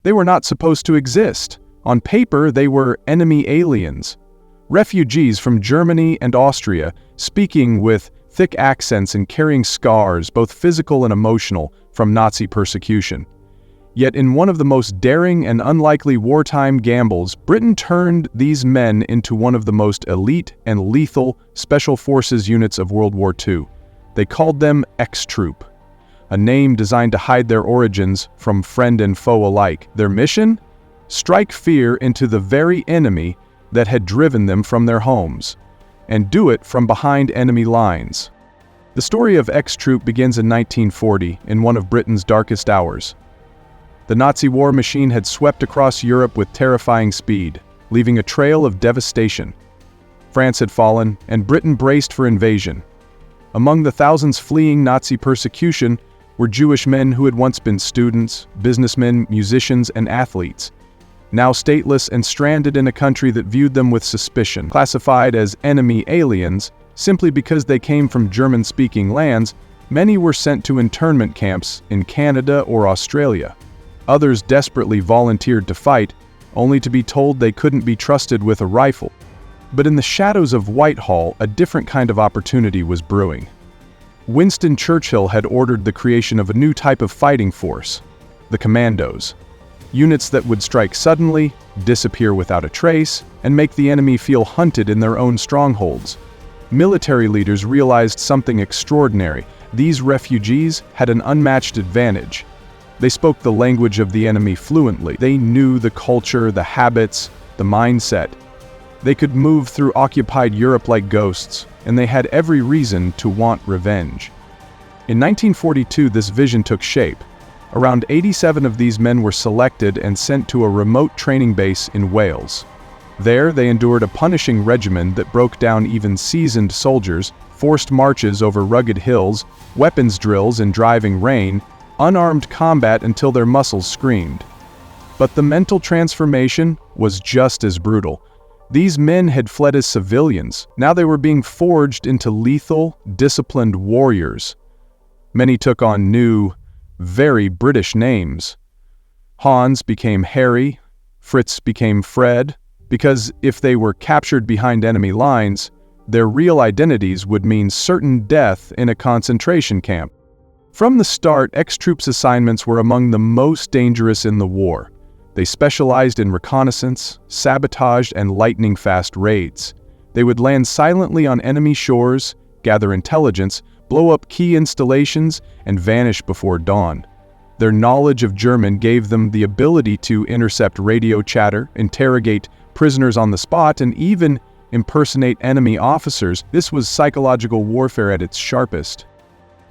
They were not supposed to exist. On paper, they were enemy aliens. Refugees from Germany and Austria, speaking with thick accents and carrying scars, both physical and emotional, from Nazi persecution. Yet in one of the most daring and unlikely wartime gambles, Britain turned these men into one of the most elite and lethal special forces units of World War II. They called them XTroop, a name designed to hide their origins from friend and foe alike. Their mission? Strike fear into the very enemy that had driven them from their homes, and do it from behind enemy lines. The story of XTroop begins in 1940, in one of Britain's darkest hours. The Nazi war machine had swept across Europe with terrifying speed, leaving a trail of devastation. France had fallen, and Britain braced for invasion. Among the thousands fleeing Nazi persecution were Jewish men who had once been students, businessmen, musicians, and athletes. Now stateless and stranded in a country that viewed them with suspicion, classified as enemy aliens, simply because they came from German-speaking lands, many were sent to internment camps in Canada or Australia. Others desperately volunteered to fight, only to be told they couldn't be trusted with a rifle. But in the shadows of Whitehall, a different kind of opportunity was brewing. Winston Churchill had ordered the creation of a new type of fighting force, the Commandos. Units that would strike suddenly, disappear without a trace, and make the enemy feel hunted in their own strongholds. Military leaders realized something extraordinary. These refugees had an unmatched advantage. They spoke the language of the enemy fluently. They knew the culture, the habits, the mindset. They could move through occupied Europe like ghosts, and they had every reason to want revenge. In 1942, this vision took shape. Around 87 of these men were selected and sent to a remote training base in Wales. There, they endured a punishing regimen that broke down even seasoned soldiers, forced marches over rugged hills, weapons drills in driving rain, unarmed combat until their muscles screamed. But the mental transformation was just as brutal. These men had fled as civilians. Now they were being forged into lethal, disciplined warriors. Many took on new, very British names. Hans became Harry, Fritz became Fred, because if they were captured behind enemy lines, their real identities would mean certain death in a concentration camp. From the start, XTroop's assignments were among the most dangerous in the war. They specialized in reconnaissance, sabotage, and lightning-fast raids. They would land silently on enemy shores, gather intelligence, blow up key installations, and vanish before dawn. Their knowledge of German gave them the ability to intercept radio chatter, interrogate prisoners on the spot, and even impersonate enemy officers. This was psychological warfare at its sharpest.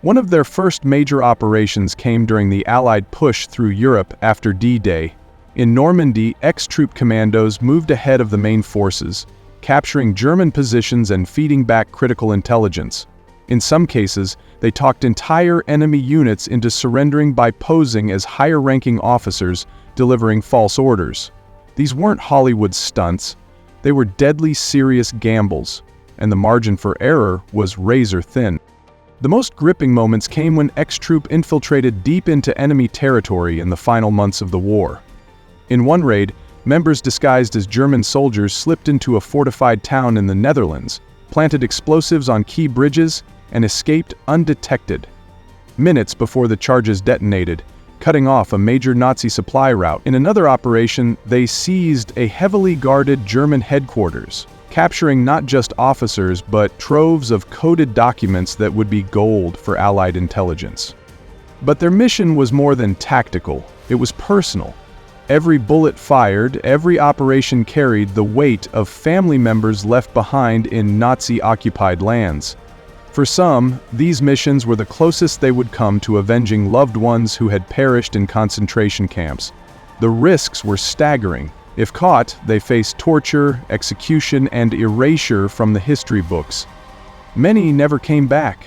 One of their first major operations came during the Allied push through Europe after D-Day. In Normandy, XTroop commandos moved ahead of the main forces, capturing German positions and feeding back critical intelligence. In some cases, they talked entire enemy units into surrendering by posing as higher-ranking officers, delivering false orders. These weren't Hollywood stunts. They were deadly serious gambles, and the margin for error was razor-thin. The most gripping moments came when XTroop infiltrated deep into enemy territory in the final months of the war. In one raid, members disguised as German soldiers slipped into a fortified town in the Netherlands, planted explosives on key bridges, and escaped undetected. Minutes before the charges detonated, cutting off a major Nazi supply route. In another operation, they seized a heavily guarded German headquarters, capturing not just officers but troves of coded documents that would be gold for Allied intelligence. But their mission was more than tactical, it was personal. Every bullet fired, every operation carried the weight of family members left behind in Nazi-occupied lands. For some, these missions were the closest they would come to avenging loved ones who had perished in concentration camps. The risks were staggering. If caught, they faced torture, execution, and erasure from the history books. Many never came back.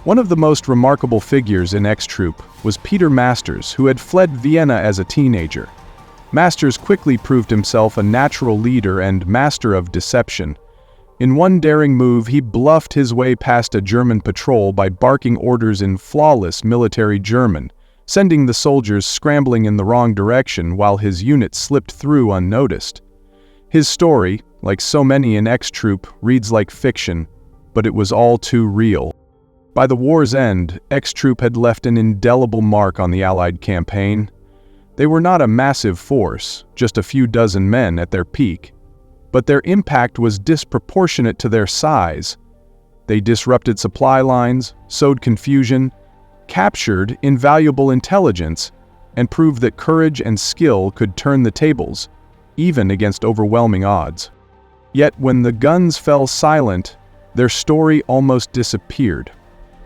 One of the most remarkable figures in XTroop was Peter Masters, who had fled Vienna as a teenager. Masters quickly proved himself a natural leader and master of deception. In one daring move, he bluffed his way past a German patrol by barking orders in flawless military German, sending the soldiers scrambling in the wrong direction while his unit slipped through unnoticed. His story, like so many in XTroop, reads like fiction, but it was all too real. By the war's end, XTroop had left an indelible mark on the Allied campaign. They were not a massive force, just a few dozen men at their peak, but their impact was disproportionate to their size. They disrupted supply lines, sowed confusion, captured invaluable intelligence, and proved that courage and skill could turn the tables, even against overwhelming odds. Yet when the guns fell silent, their story almost disappeared.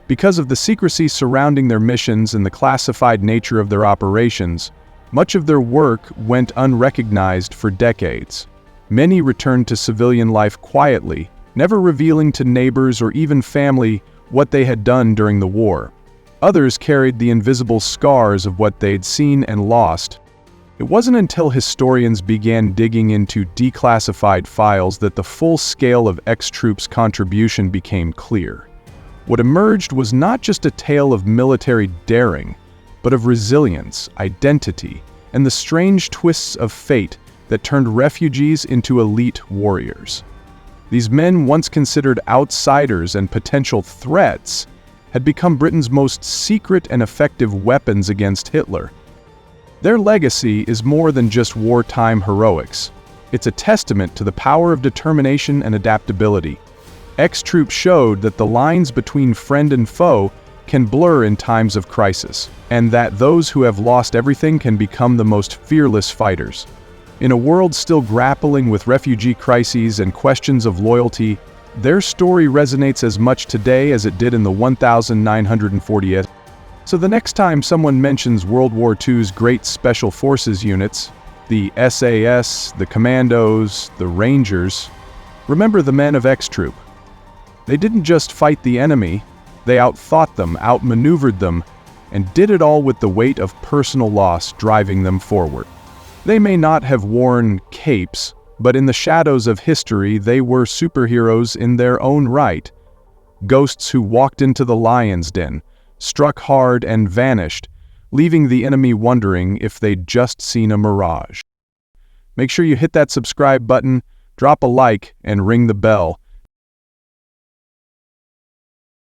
Because of the secrecy surrounding their missions and the classified nature of their operations, much of their work went unrecognized for decades. Many returned to civilian life quietly, never revealing to neighbors or even family what they had done during the war. Others carried the invisible scars of what they'd seen and lost. It wasn't until historians began digging into declassified files that the full scale of XTroop's contribution became clear. What emerged was not just a tale of military daring, but of resilience, identity, and the strange twists of fate that turned refugees into elite warriors. These men, once considered outsiders and potential threats, had become Britain's most secret and effective weapons against Hitler. Their legacy is more than just wartime heroics. It's a testament to the power of determination and adaptability. XTroop showed that the lines between friend and foe can blur in times of crisis, and that those who have lost everything can become the most fearless fighters. In a world still grappling with refugee crises and questions of loyalty, their story resonates as much today as it did in the 1940s. So the next time someone mentions World War II's great special forces units, the SAS, the Commandos, the Rangers, remember the men of XTroop. They didn't just fight the enemy, they outthought them, outmaneuvered them, and did it all with the weight of personal loss driving them forward. They may not have worn capes, but in the shadows of history they were superheroes in their own right. Ghosts who walked into the lion's den, struck hard and vanished, leaving the enemy wondering if they'd just seen a mirage. Make sure you hit that subscribe button, drop a like, and ring the bell,